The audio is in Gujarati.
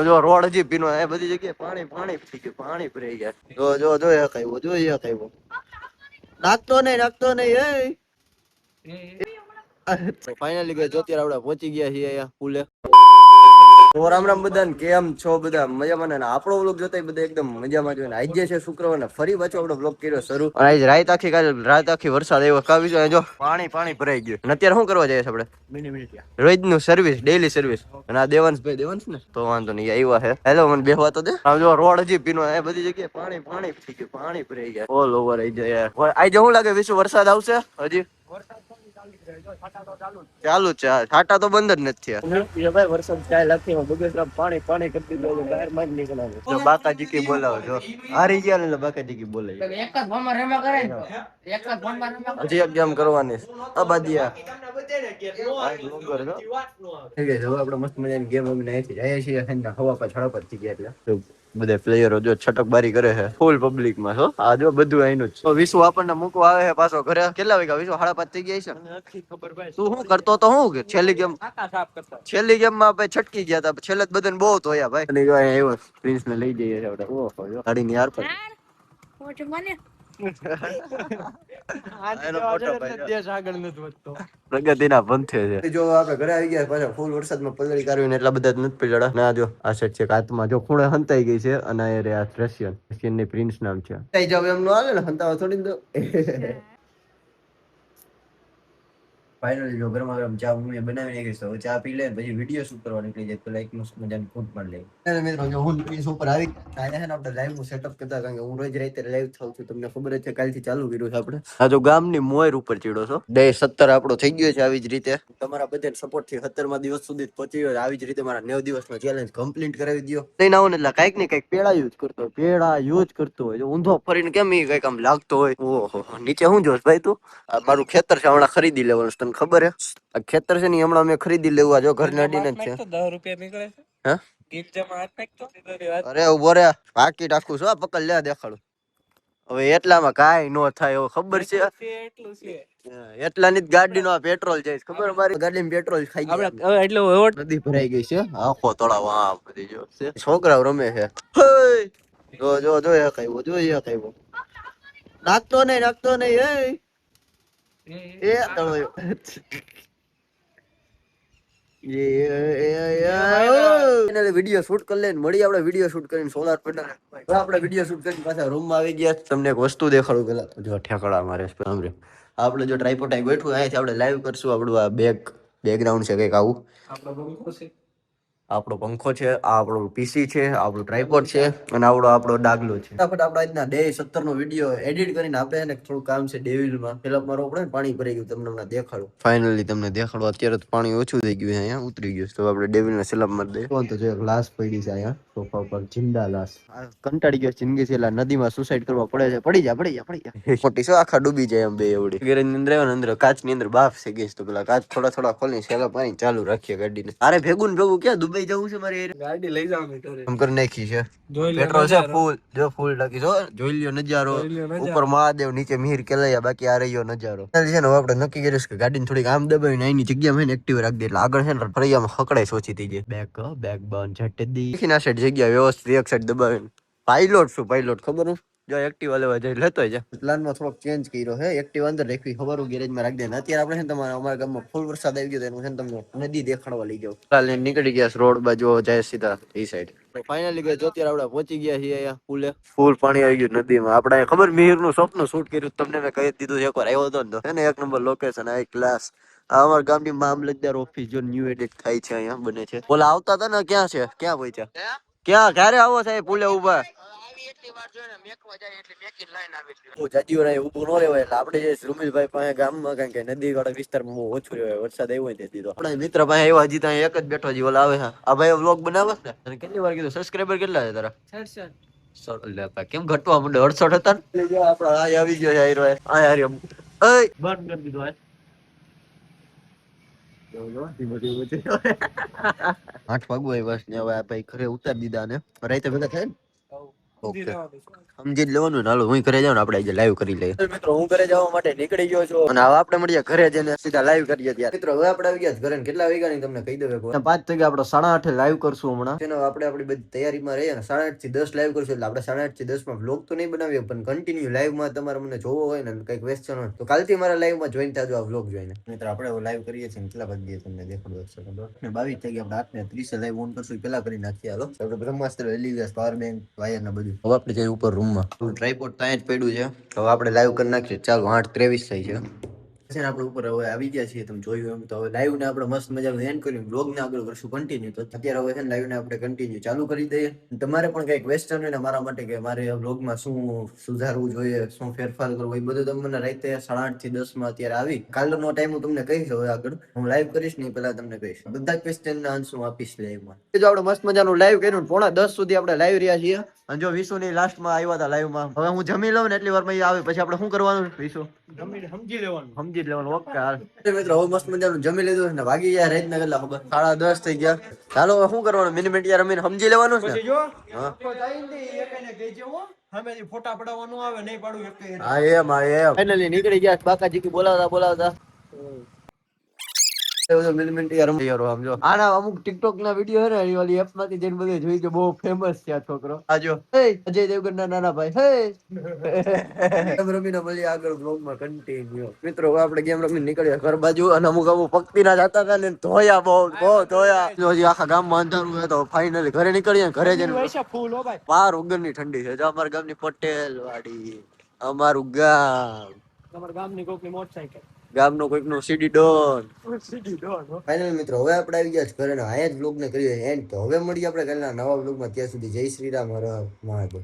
જો રોડ હજી પીનો એ બધી જગ્યાએ પાણી પાણી થઈ ગયું, પાણી ભરાઈ ગયા. જો જો જો એક આવ્યો, જો એક આવ્યો. નાખતો નહીં એ ફાઇનલી ગયો. જો અત્યારે આપણે પહોંચી ગયા છીએ અહીંયા પુલે. તો રામ રામ બધાને, કેમ છો બધા? મજામાં ને? આપણો વ્લોગ જોતા બધા એકદમ મજામાં જોઈને આજે છે શુક્રવાર, ફરી પાછો આપણો વ્લોગ કર્યો શરૂ. અને આજે રાત આખી કાલે રાત આખી વરસાદ આવ્યો, કાવી જો જો પાણી પાણી ભરાઈ ગયું. અને અત્યારે શું કરવા જઈએ આપણે? રોજનું સર્વિસ, ડેઈલી સર્વિસ. અને આ દેવાંશભાઈ, દેવાંશ ને તો વાંધો નહીં, આવ્યા છે. હેલો, મને બેહવા તો દે. આમ જો રોડ હજી પીનો એ બધી જગ્યાએ પાણી પાણી થઈ ગયું, પાણી ભરાઈ ગયા ઓલ ઓવર. આવી જાય આજે શું લાગે વિશ્વ વરસાદ આવશે? હજી ચાલુ છે, છાટા તો બંધ જ નથી થયા. વરસાદ પાણી પાણી કરતી બહાર માં જ નીકળાવે. બાકાજી કી બોલાવો જો હારી ગયા ને બાકાજી કી બોલે. હજી એક ગેમ કરવાની અબાદિયા. આપડે મસ્ત મજાની ગેમ અમે જઈએ છીએ હવા પર છડા પર થઈ ગયા એટલે બધા પ્લેયરો જો છટકબારી કરે છે ફૂલ પબ્લિક માં. છો આ જો બધું આઈનું જ. તો વિશ્વ આપણને મૂકવા આવે છે પાછો ઘરે. કેટલા વાગ્યા વિશ્વ? 5:30 થઈ ગયા છે. તું શું કરતો તો? શું છેલ્લી ગેમ માં ભાઈ છટકી ગયા હતા. છેલ્લે બધાને બહુ ધોયા ભાઈ. પ્રિન્સ ને લઈ જઈએ ગાડી ની યાર પર. પ્રગતિના પંથે છે. જો આપડે ઘરે આવી ગયા પાછા ફૂલ વરસાદમાં પલળી કાઢવીને એટલા બધા નથી પીડા ના. જો આ સેટ છે હાથમાં જો ખૂણે હંતાઈ ગઈ છે. અને આ રશિયન ની પ્રિન્સ નામ છે. એમ નો હાલે ને હંતાવા થોડી દો. ફાઇનલી જો ગરમા ગરમ ચા મમ્મી બનાવી નાખી છે. ચા પી લે પછી વિડીયો શૂટ કરવા નીકળી જાય. પેલા એક મસ્ત મજાની ફૂટ મારી લે. અને મિત્રો જો હું પ્રિન્સ ઉપર આવી આયા છે ને આપણે લાઈવ નું સેટઅપ કરતા. કારણ કે હું રોજ રાતે લાઈવ થાઉં છું, તમને ખબર જ છે. કાલથી ચાલુ કર્યું છે આપણે. આ જો ગામની મોર ઉપર ચીડો છો. ડે 17 આપણો થઈ ગયો છે. આવી જ રીતે તમારા બધા સપોર્ટ થી 17મા દિવસ સુધી પહોંચી ગયો. આવી જ રીતે મારા 9 દિવસનો ચેલેન્જ કમ્પ્લીટ કરાવી દો. નહીં આવો ને એટલે કઈક ને કઈક પેડા યુઝ કરતો હોય, પેડા યુઝ કરતો હોય. ઊંધો ફરીને કેમ એ કઈક આમ લાગતો હોય. ઓહો નીચે શું જોશ ભાઈ તું? આ મારું ખેતર છે, હમણાં ખરીદી લેવાનું. તને ખબર હે આ ખેતર છે ને હમણાં મેં ખરીદી લેવું. આ જો ઘર ની અડીને જ છે. 10 રૂપિયા નીકળે છે. અરે ઉભો રે, પાકીટ આખું છો પકડ લે દેખાડું. હવે એટલામાં કાઈ નો થાય એવું ખબર છે. એટલા ની ગાડી નો પેટ્રોલ જાય ખબર? મારી ગાડી પેટ્રોલ ખાઈ ગયા એટલે નદી ભરાઈ ગઈ છે. આખો તળાવ આ બધી જો છે. છોકરાઓ રમે છે. જો જો જો એક આવ્યો, જો એક આવ્યો. નાખતો નહીં એ તળો વિડીયો શૂટ કરી લઈને મળી. આપણે વિડીયો શૂટ કરીને સોલાર પેનલ આપણે વિડીયો શૂટ કરીને પાછા રૂમમાં આવી ગયા. તમને એક વસ્તુ દેખાડું પેલા. જો ઠેકડા મારે સાંભળે. આપણે જો ટ્રાઈપોડ બેઠું અહીંયાથી આપણે લાઈવ કરશું. આપણું આ બેકગ્રાઉન્ડ છે કંઈક આવું. આપણો પંખો છે, આ આપણું પીસી છે, આપણું ટ્રાઈપોડ છે અને આપણો ડાગલો છે. ફટાફટ આપણે આજના ડે 17 નો વિડીયો એડિટ કરીને આપણે એને થોડું કામ છે ડેવિલમાં ફિલઅપ મારવો પડે ને. પાણી ભરાઈ ગયું તમને હમણાં દેખાડું. ફાઇનલી તમને દેખાડો. અત્યારે તો પાણી ઓછું થઈ ગયું છે, અહીંયા ઉતરી ગયું. તો આપણે ડેવિલને સિલઅપ મારી દઈએ. તો જો ગ્લાસ પડી છે અહીંયા સોફા ઉપર, જિંદા લાશ. કંટાળી ગયો જિંદગી છે એટલે નદીમાં સુસાઇડ કરવા પડે છે. પડી જા મોટી સો આખા ડૂબી જાય એમ બે એવડી. ગેરેજ ની અંદર આવ્યો ને અંદર કાચ ની અંદર બાફ છે ગેસ. તો પેલા કાચ થોડા થોડા ખોલી સેલા પાણી ચાલુ રાખીએ ગાડીને. અરે ભેગું ને ભેગું ક્યાં દુબઈ જવું છે મારે? ગાડી લઈ જવાની એમ કરી નાખી છે. પેટ્રોલ છે ફૂલ. જો ફૂલ ટાંકી જો જોઈ લ્યો નજારો. ઉપર મહાદેવ, નીચે મિહિર કેલૈયા. બાકી આ રહ્યો નજારો છે ને. આપણે નક્કી કરીશ કે ગાડીને થોડીક આમ દબાવીને એની જગ્યામાં ને એક્ટિવ રાખી દે એટલે આગળ છે ને ફરિયામાં હકડાઈ ઓછી થઈ જાય. બેક બન ઝટડી ના સાઈડ જગ્યા વ્યવસ્થિત એક સાઈડ દબાવીને. પાયલોટ શું પાયલોટ ખબર જો એક્ટિવા લેવા જાય લેતો જાય. પ્લાનમાં થોડોક ચેન્જ કર્યો છે. એક્ટિવા અંદર રાખવી ખબર ગેરેજમાં રાખી દે. અત્યારે આપણે છે ને તમારા અમારા ગામમાં ફૂલ વરસાદ આવી ગયો એનું છે ને તમને નદી દેખાડવા લઈ જાવ. કાલે નીકળી ગયા રોડ બાજુ જાય સીધા એ સાઈડ. ફાઇનલી ગયો અત્યારે આપણે પહોંચી ગયા છીએ અહીંયા પુલે. ફૂલ પાણી આવી ગયું નદીમાં. આપણે ખબર મિહિર નું સ્વપ્ન શૂટ કર્યું તમને મેં કહી દીધું. એકવાર આવ્યો હતો ને એને એક નંબર લોકેશન આ ક્લાસ. અમારા ગામની મામલતદાર ઓફિસ જો ન્યુ એડિટ થાય છે અહીંયા બને છે. ઓલા આવતા હતા ને ક્યાં છે? ક્યાં પહોંચ્યા? ક્યાં ક્યારે આવો સાહેબ? પુલે ઉભા રૂમીલભાઈ પાસે ગામમાં કારણ કે નદી વાળા વિસ્તારમાં બહુ ઓછું રહે. વરસાદ આવ્યો નથી તો આપણા મિત્ર પાસે આવ્યા. હજી ત્યાં એક જ બેઠો છે. ઓલા આવે આ ભાઈ વ્લોગ બનાવે ને. અને કેટલી વાર કીધું સબસ્ક્રાઈબર કેટલા છે તારા? 67. કેમ ઘટવા માંડે? 68 હતા ને. આપડા આ આવી ગયો છે આયરો બંધ કરી દીધો. 8 વાગવા બસ ને હવે ભાઈ ઘરે ઉતારી દીધા ને રાતે ભેગા થાય ને. ઓકે સમજી જ લેવાનું ને. હાલો હું ઘરે જાઉં ને આપણે આજે લાઈવ કરી લઈએ. મિત્રો હું ઘરે જવા માટે નીકળી ગયો છું અને હવે આપણે મળીએ ઘરે જઈને સીધા લાઈવ કરીએ. ત્યારે મિત્રો હવે આપણે આવી ગયા ઘરે. કેટલા વાગ્યા ની તમને કહી દઉં. 5 વાગે આપણે 8:30 લાઈવ કરશું હમણાં. તેનો આપણે આપણી બધી તૈયારીમાં રહીએ ને 8:30 થી 10 લાઈવ કરશું. એટલે આપણે 8:30 થી 10 માં વ્લોગ તો નહીં બનાવીએ પણ કન્ટિન્યુ લાઈવ માં તમારે મને જોવો હોય ને કઈ ક્વેશ્ચન હોય તો કાલથી મારા લાઈવ માં જોઈન થાજો આ વ્લોગ જોઈને. મિત્રો આપણે લાઈવ કરીએ છીએ કેટલા વાગ્યે તમને દેખાડું. 22 થઈ ગયા. આપણે 8:30 લાઈવ ઓન કરશું પેલા કરી નાખીએ. હાલો આપણે બ્રહ્માસ્ત્ર એલિવેસ પાવર બેંક વાયર ને બધું હવે આપણે જઈએ ઉપર રૂમમાં. ટ્રાયપોડ ત્યાં જ પડ્યું છે. હવે આપણે લાઈવ કરી નાખીએ. ચાલો 8:23 થઈ છે. આપણે ઉપર હવે આવી ગયા છીએ. તમે જોયું એમ તો હવે લાઈવ ને આપણે મસ્ત મજાનું એન્ડ કર્યું. બ્લોગ ને આગળ કરશું કન્ટિન્યુ. તો અત્યારે હવે છે ને લાઈવ ને આપણે કન્ટિન્યુ ચાલુ કરી દઈએ. તમારે પણ કઈ ક્વેશ્ચન હોય ને મારા માટે કે મારે બ્લોગમાં શું સુધારવું જોઈએ, શું ફેરફાર કરવો, એ બધું તમે મને રાતે 8:30 થી 10 માં અત્યારે આવી કાલનો ટાઈમ હું તમને કહીશ. હવે આગળ હું લાઈવ કરીશ ને પેલા તમને કહીશ. બધા ક્વેશ્ચન ના આન્સર હું આપીશ લાઈવમાં. જો આપણે મસ્ત મજાનું લાઈવ કર્યું 9:30 સુધી આપણે લાઈવ રહ્યા છીએ. અને જો વિશુ ની લાસ્ટ માં આવ્યા હતા લાઈવ માં. હવે હું જમી લઉં ને એટલી વાર માં આવે પછી આપણે શું કરવાનું વિશુ? સમજી લેવાનું. ઓકે હાલ મિત્રો હવે મસ્ત મજાનું જમી લીધું ને વાગી ગયા રાતના કેટલા ખબર 10:30 થઈ ગયા. ચાલો હવે શું કરવાનું? મિનિટ યાર રમીને સમજી લેવાનું છે. ફોટા પડાવવાનું આવે નહીં પાડું એક. હા એમ ફાઇનલી નીકળી ગયા. બાકાજી બોલાવતા આના અમુક ટિકટોક ના વિડીયો હે ને વાલી એપ માંથી જઈને બધે જોઈ કે બહુ ફેમસ છે આ છોકરો. આજો અજય દેવગન ના નાના ભાઈ. રમીને મળી આગળ બ્લોગમાં કન્ટિન્યુ. મિત્રો આપણે ગેમ રમીને નીકળ્યા ઘર બાજુ અને અમુક પક્ષી ના જતા હતા ને ધોયા બહુ ધોયા. હજી આખા ગામમાં અંધારું હોય તો ફાઇનલી ઘરે નીકળીએ. ઘરે જઈને પાર ઉગરની ઠંડી છે. જો અમારા ગામની પટેલ વાડી અમારું ગામ. તમારા ગામની કોકની મોટરસાઇકલ ગામનો કોઈકનો સીડી ડોન. ફાઇનલ મિત્રો હવે આપણે આવી ગયા ઘરે ને આયા જ બ્લોગ ને કરીએ એન્ડ. તો હવે મળીએ આપણે કાલના નવા બ્લોગમાં. ત્યાં સુધી જય શ્રી રામ, હર હર મહાદેવ.